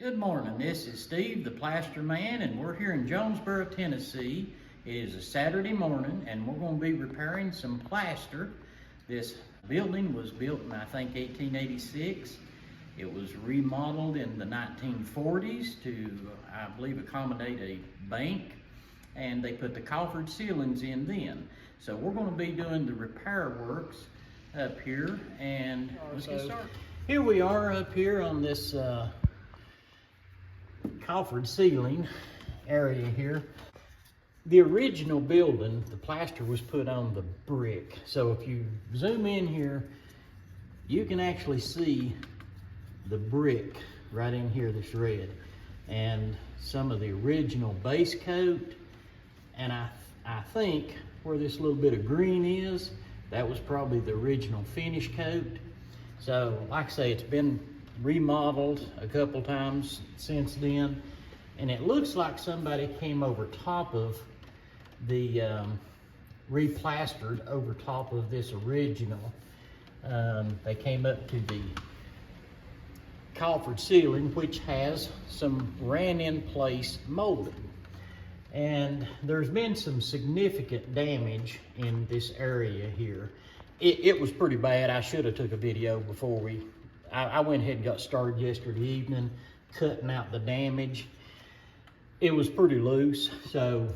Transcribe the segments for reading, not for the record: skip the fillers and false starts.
Good morning, this is Steve, the Plaster Man, and we're here in Jonesborough, Tennessee. It is a Saturday morning, and we're going to be repairing some plaster. This building was built in, I think, 1886. It was remodeled in the 1940s to, I believe, accommodate a bank, and they put the coffered ceilings in then. So we're going to be doing the repair works up here, and let's get started. Here we are up here on this coffered ceiling area here. The original building, the plaster was put on the brick. So if you zoom in here, you can actually see the brick right in here that's red. And some of the original base coat. And I think where this little bit of green is, that was probably the original finish coat. So like I say, it's been remodeled a couple times since then, and it looks like somebody came over top of the replastered over top of this original. They came up to the coffered ceiling, which has some ran in place molding, and there's been some significant damage in this area here. It was pretty bad. I should have took a video before I went ahead and got started yesterday evening, cutting out the damage. It was pretty loose, so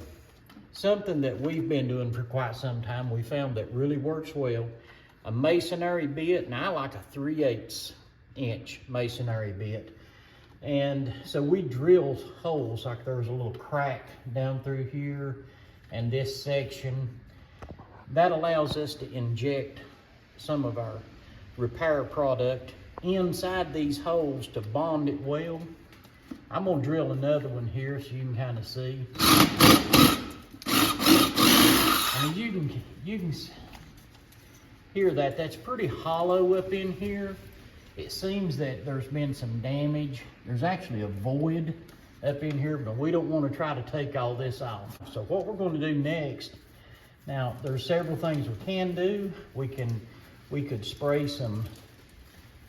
something that we've been doing for quite some time, we found that really works well. A masonry bit, and I like a 3/8 inch masonry bit. And so we drilled holes, like there was a little crack down through here and this section. That allows us to inject some of our repair product inside these holes to bond it well. I'm gonna drill another one here so you can kind of see. And you can hear that. That's pretty hollow up in here. It seems that there's been some damage. There's actually a void up in here, but we don't want to try to take all this off. So what we're going to do next, now there's several things we can do. We could spray some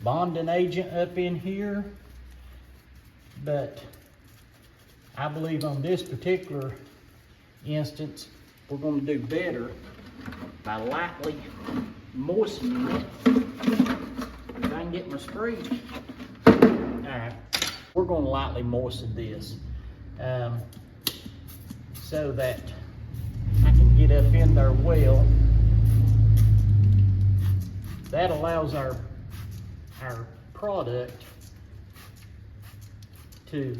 bonding agent up in here, but I believe on this particular instance, we're going to do better by lightly moistening it. If I can get my spray. All right, we're going to lightly moisten this so that I can get up in there well. That allows our product to,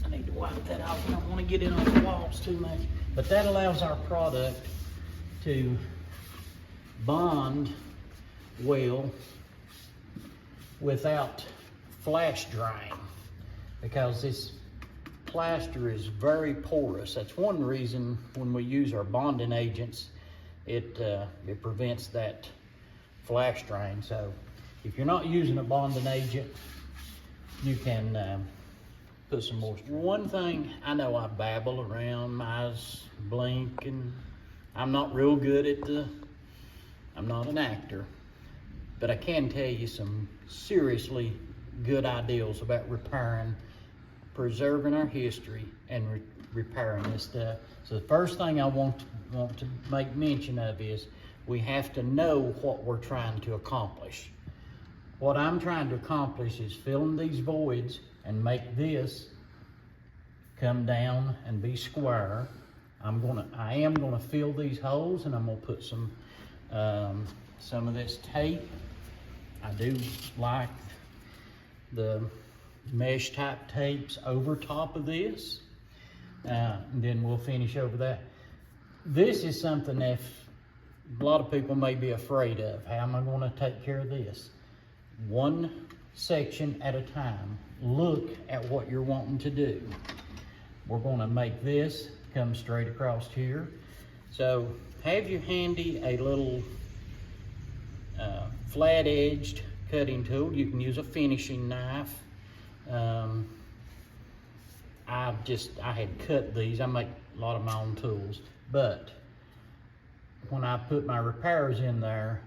I need to wipe that off. I don't want to get it on the walls too much, but that allows our product to bond well without flash drying, because this plaster is very porous. That's one reason when we use our bonding agents, it prevents that flash drain. So if you're not using a bonding agent, you can put some moisture. One thing, I know I babble around, my eyes blink, and I'm not real good at I'm not an actor, but I can tell you some seriously good ideas about repairing, preserving our history, and repairing this stuff. So the first thing I want to make mention of is we have to know what we're trying to accomplish. What I'm trying to accomplish is fill in these voids and make this come down and be square. I am gonna fill these holes, and I'm gonna put some of this tape. I do like the mesh type tapes over top of this, and then we'll finish over that. This is something that a lot of people may be afraid of. How am I going to take care of this? One section at a time. Look at what you're wanting to do. We're going to make this come straight across here. So have you handy a little flat-edged cutting tool. You can use a finishing knife. I had cut these. I make a lot of my own tools, but when I put my repairs in there,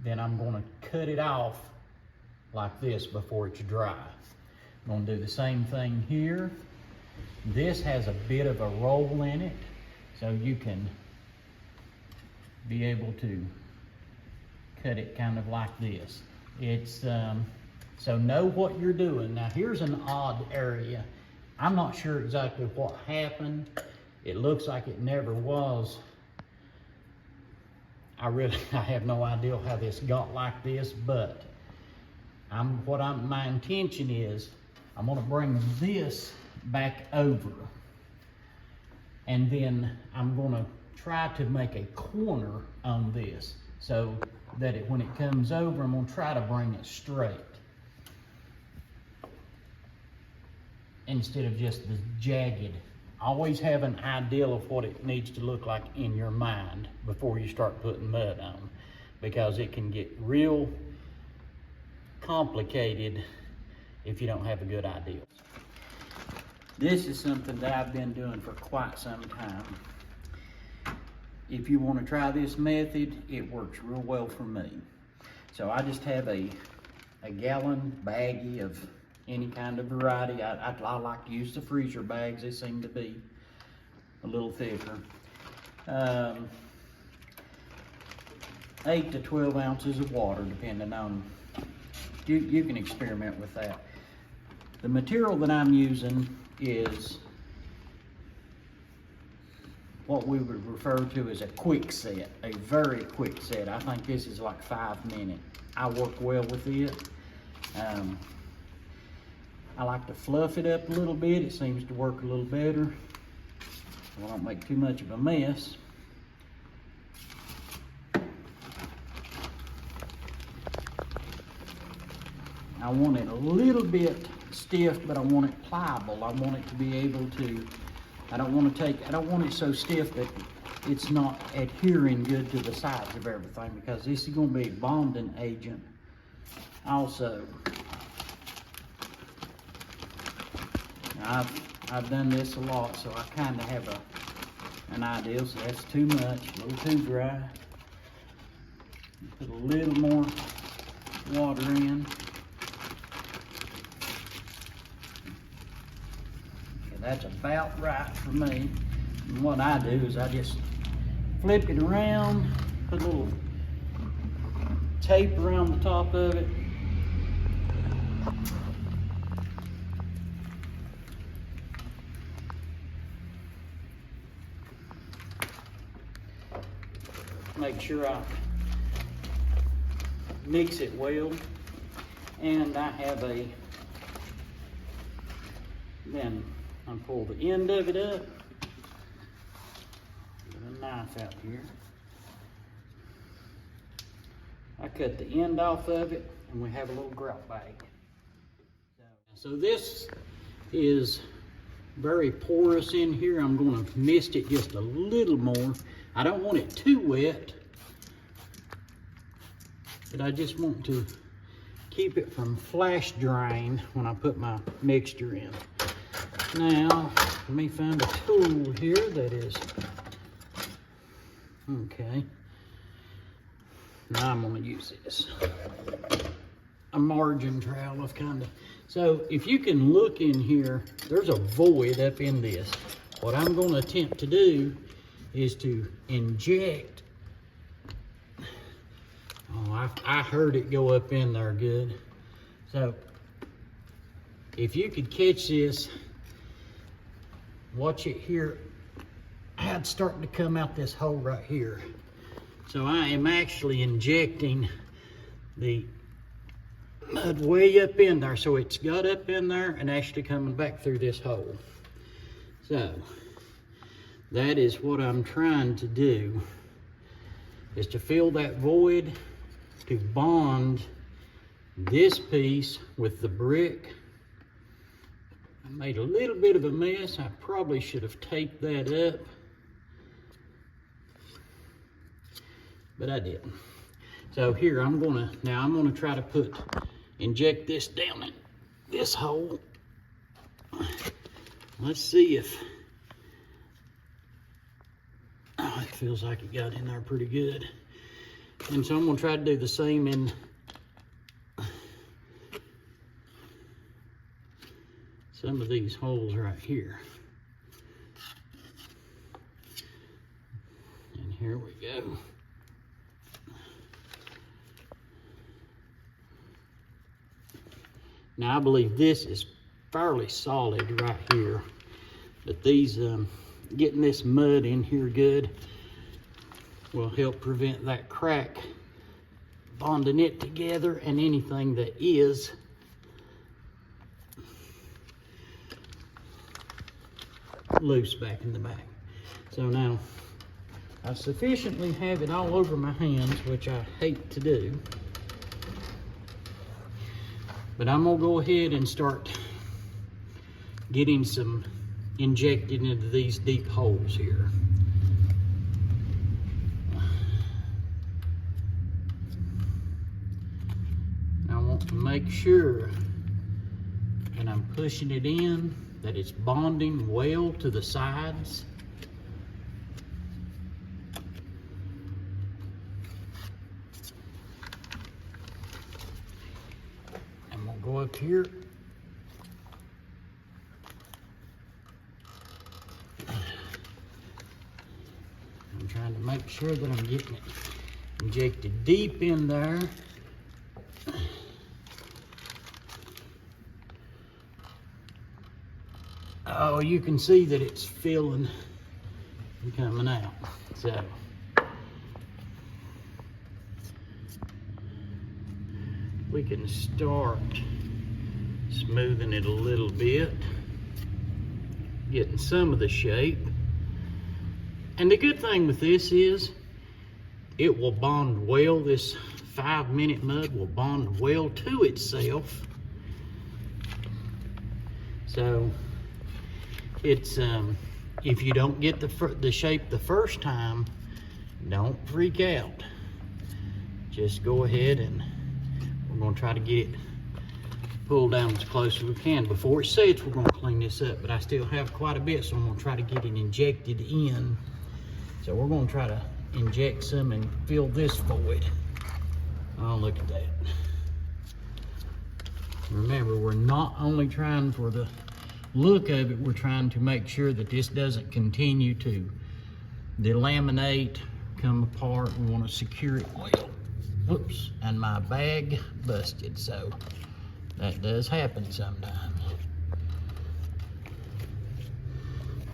then I'm going to cut it off like this before it's dry. I'm gonna do the same thing here. This has a bit of a roll in it, so you can be able to cut it kind of like this. It's so know what you're doing. Now here's an odd area. I'm not sure exactly what happened. It looks like it never was. I have no idea how this got like this, but my intention is I'm gonna bring this back over, and then I'm gonna try to make a corner on this so that when it comes over, I'm gonna try to bring it straight instead of just the jagged. Always have an idea of what it needs to look like in your mind before you start putting mud on, because it can get real complicated if you don't have a good idea. This is something that I've been doing for quite some time. If you want to try this method, it works real well for me. So I just have a gallon baggie of any kind of variety. I like to use the freezer bags. They seem to be a little thicker. 8 to 12 ounces of water, depending on, you can experiment with that. The material that I'm using is what we would refer to as a quick set, a very quick set. I think this is like 5 minutes. I work well with it. I like to fluff it up a little bit. It seems to work a little better. I don't make too much of a mess. I want it a little bit stiff, but I want it pliable. I want it to be able to, I don't want it so stiff that it's not adhering good to the sides of everything, because this is going to be a bonding agent also. I've done this a lot, so I kind of have an idea. So that's too much, a little too dry. Put a little more water in. Okay, that's about right for me. And what I do is I just flip it around, put a little tape around the top of it. Make sure I mix it well, and I have then I pull the end of it up, get a knife out here. I cut the end off of it, and we have a little grout bag. So this is very porous in here. I'm going to mist it just a little more. I don't want it too wet, but I just want to keep it from flash drying when I put my mixture in. Now, let me find a tool here that is, okay. Now I'm gonna use this. A margin trowel of kind of, so if you can look in here, there's a void up in this. What I'm gonna attempt to do is to inject. Oh, I heard it go up in there good. So if you could catch this, watch it here. It's starting to come out this hole right here. So I am actually injecting the mud way up in there. So it's got up in there and actually coming back through this hole. So that is what I'm trying to do, is to fill that void, to bond this piece with the brick. I made a little bit of a mess. I probably should have taped that up, but I didn't. So here I'm gonna try to inject this down in this hole. Let's see if, oh, it feels like it got in there pretty good. And so I'm gonna try to do the same in some of these holes right here. And here we go. Now I believe this is fairly solid right here, but these, getting this mud in here good will help prevent that crack bonding it together and anything that is loose back in the back. So now I sufficiently have it all over my hands, which I hate to do, but I'm gonna go ahead and start getting some injected into these deep holes here. I want to make sure that I'm pushing it in, that it's bonding well to the sides. I'm gonna go up here. I'm trying to make sure that I'm getting it injected deep in there. Oh, you can see that it's filling and coming out. So we can start smoothing it a little bit, getting some of the shape. And the good thing with this is it will bond well. This 5-minute mud will bond well to itself. So it's if you don't get the shape the first time, don't freak out. Just go ahead, and we're going to try to get it pulled down as close as we can. Before it sets, we're going to clean this up, but I still have quite a bit, so I'm going to try to get it injected in. So we're going to try to inject some and fill this void. Oh, look at that. Remember, we're not only trying for the look of it, we're trying to make sure that this doesn't continue to delaminate, come apart. We want to secure it well. Whoops, and my bag busted, so that does happen sometimes.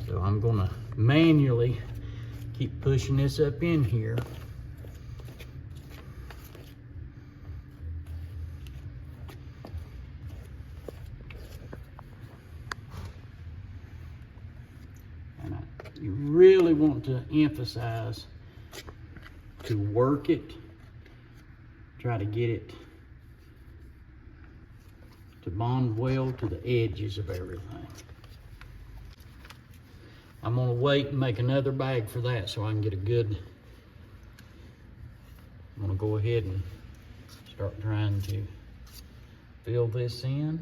So I'm gonna manually keep pushing this up in here. You really want to emphasize to work it, try to get it to bond well to the edges of everything. I'm gonna wait and make another bag for that so I can get a good, I'm gonna go ahead and start trying to fill this in.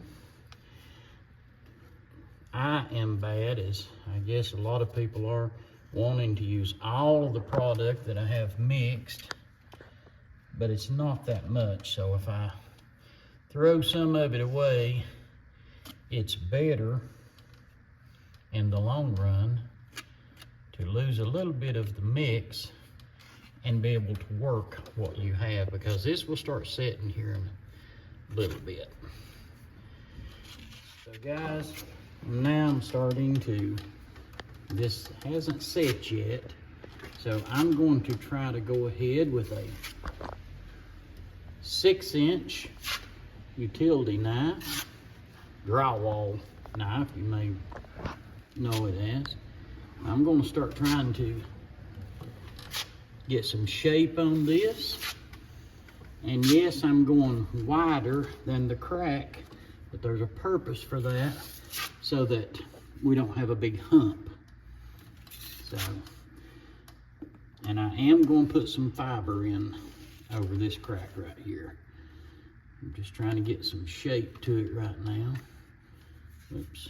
I am bad, as I guess a lot of people are, wanting to use all of the product that I have mixed, but it's not that much. So if I throw some of it away, it's better in the long run to lose a little bit of the mix and be able to work what you have, because this will start setting here in a little bit. So guys, now I'm starting to, this hasn't set yet, so I'm going to try to go ahead with a 6-inch utility knife, drywall knife, you may know it as. I'm going to start trying to get some shape on this. And yes, I'm going wider than the crack, but there's a purpose for that, so that we don't have a big hump. So, and I am going to put some fiber in over this crack right here. I'm just trying to get some shape to it right now. Oops.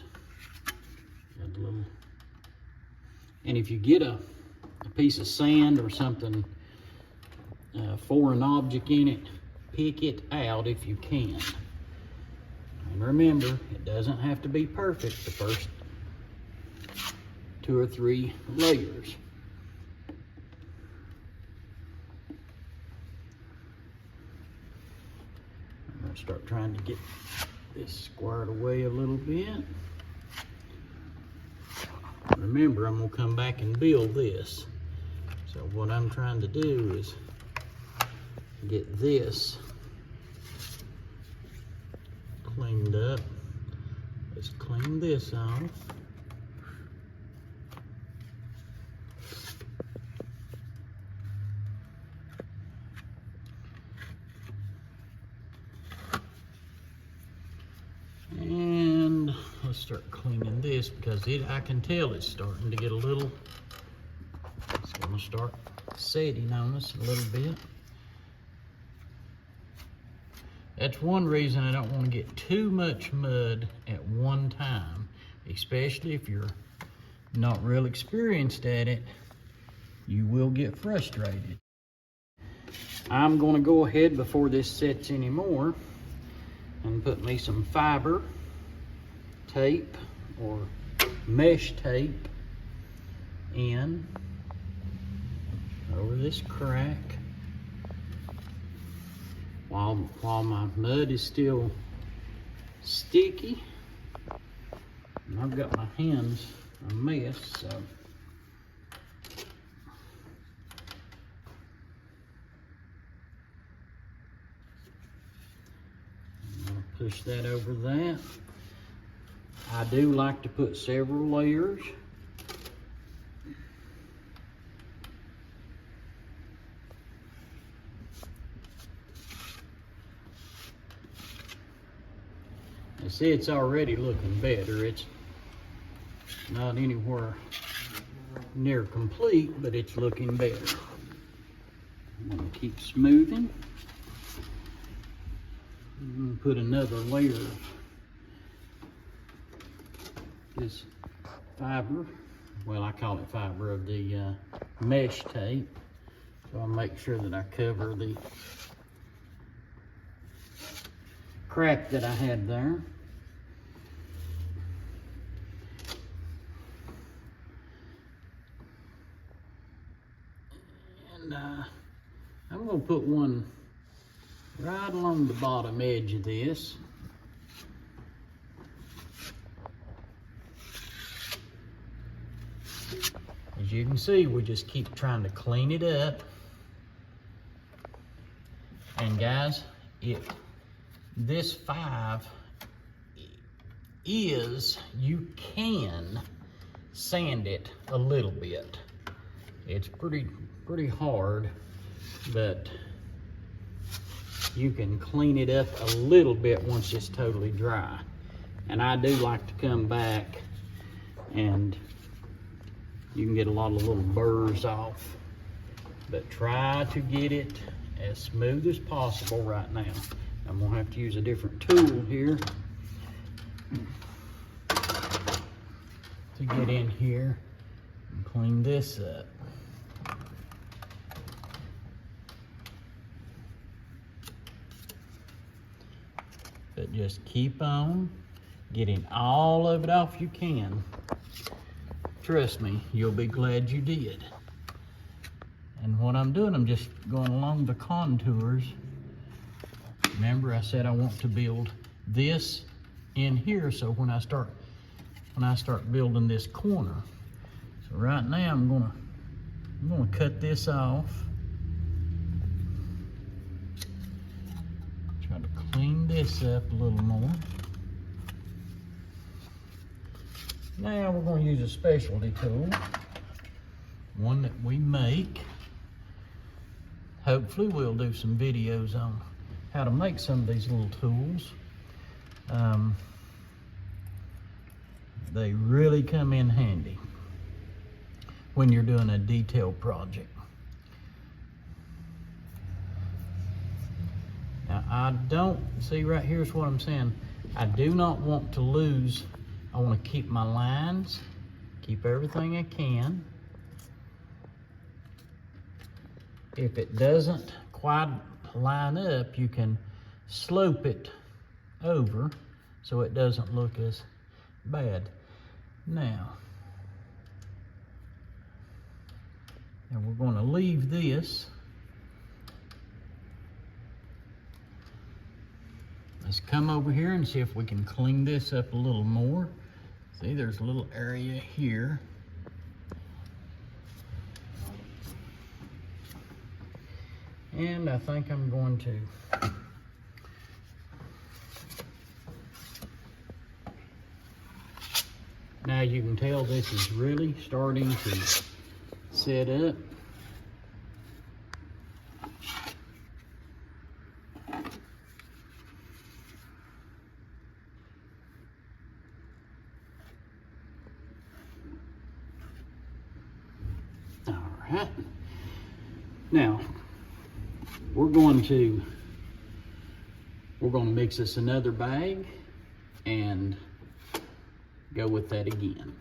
Got a little. And if you get a piece of sand or something, foreign object in it, pick it out if you can. And remember, it doesn't have to be perfect the first 2 or 3 layers. I'm gonna start trying to get this squared away a little bit. Remember, I'm gonna come back and build this. So what I'm trying to do is get this cleaned up. Let's clean this off. And let's start cleaning this because I can tell it's starting to get a little, it's gonna start setting on us a little bit. That's one reason I don't want to get too much mud at one time, especially if you're not real experienced at it. You will get frustrated. I'm going to go ahead before this sets anymore and put me some fiber tape or mesh tape in over this crack. While my mud is still sticky, and I've got my hands a mess, so I'm gonna push that over that. I do like to put several layers. See, it's already looking better. It's not anywhere near complete, but it's looking better. I'm going to keep smoothing. I'm going to put another layer of this fiber. Well, I call it fiber, of the mesh tape. So I'll make sure that I cover the crack that I had there. I'm going to put one right along the bottom edge of this. As you can see, we just keep trying to clean it up. And guys, this 5 is, you can sand it a little bit. It's pretty hard, but you can clean it up a little bit once it's totally dry. And I do like to come back, and you can get a lot of little burrs off, but try to get it as smooth as possible right now. I'm gonna have to use a different tool here to get in here and clean this up. But just keep on getting all of it off you can. Trust me, you'll be glad you did. And what I'm doing, I'm just going along the contours. Remember, I said I want to build this in here, so when I start building this corner. So right now I'm gonna cut this off. Try to clean this up a little more. Now we're going to use a specialty tool, one that we make. Hopefully we'll do some videos on how to make some of these little tools. They really come in handy when you're doing a detailed project. Now I don't, see right here's what I'm saying, I do not want to lose, I want to keep my lines, keep everything I can. If it doesn't quite line up, you can slope it over so it doesn't look as bad. Now we're going to leave this. Let's come over here and see if we can clean this up a little more. See, there's a little area here. And I think I'm going to now you can tell this is really starting to set up. All right. Now we're going to mix us another bag and go with that again.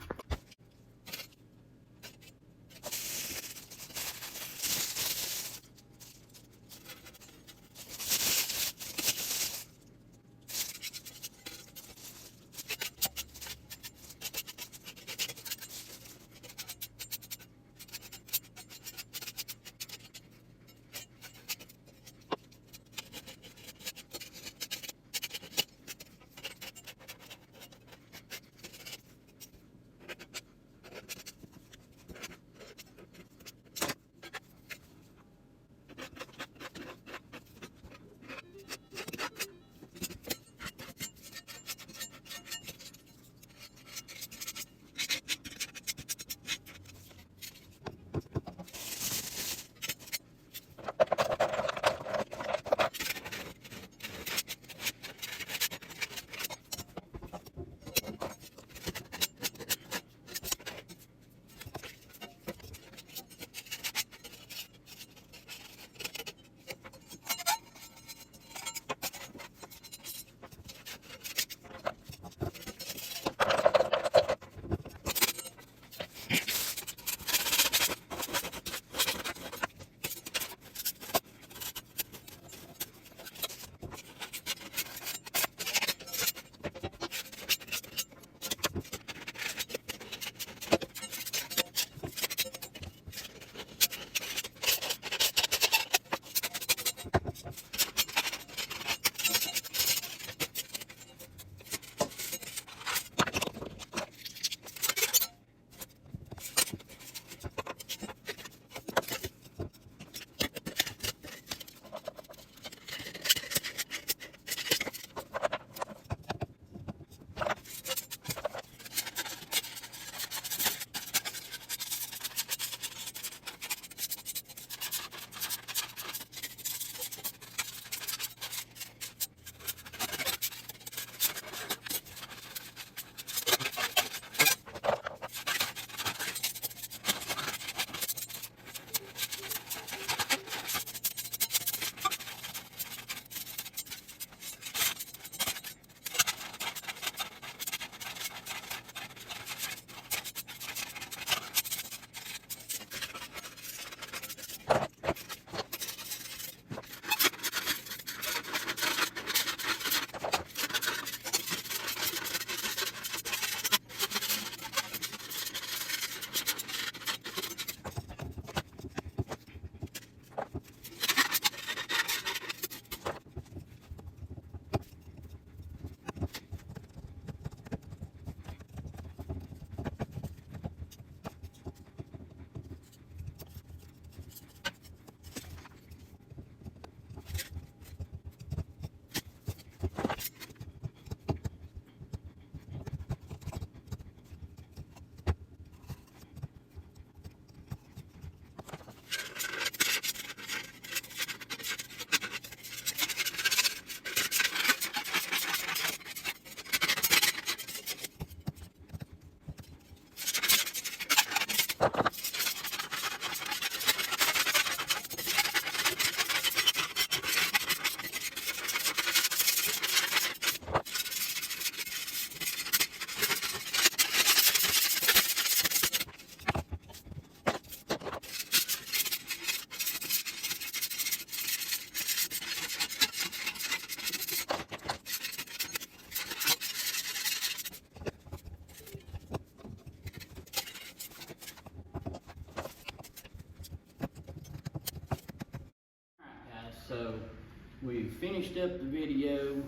we finished up the video.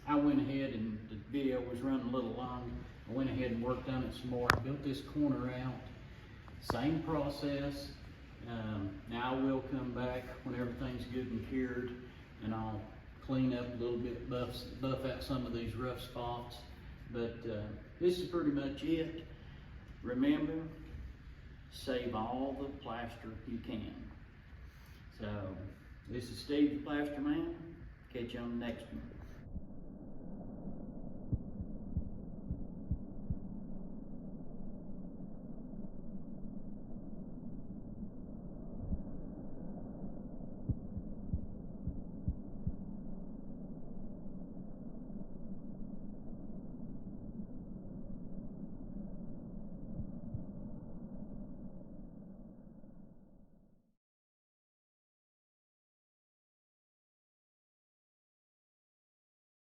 I went ahead, and the video was running a little long. I went ahead and worked on it some more. I built this corner out. Same process. Now I will come back when everything's good and cured, and I'll clean up a little bit, buff out some of these rough spots. But this is pretty much it. Remember, save all the plaster you can. So, this is Steve the Plaster Man. Catch you on the next one.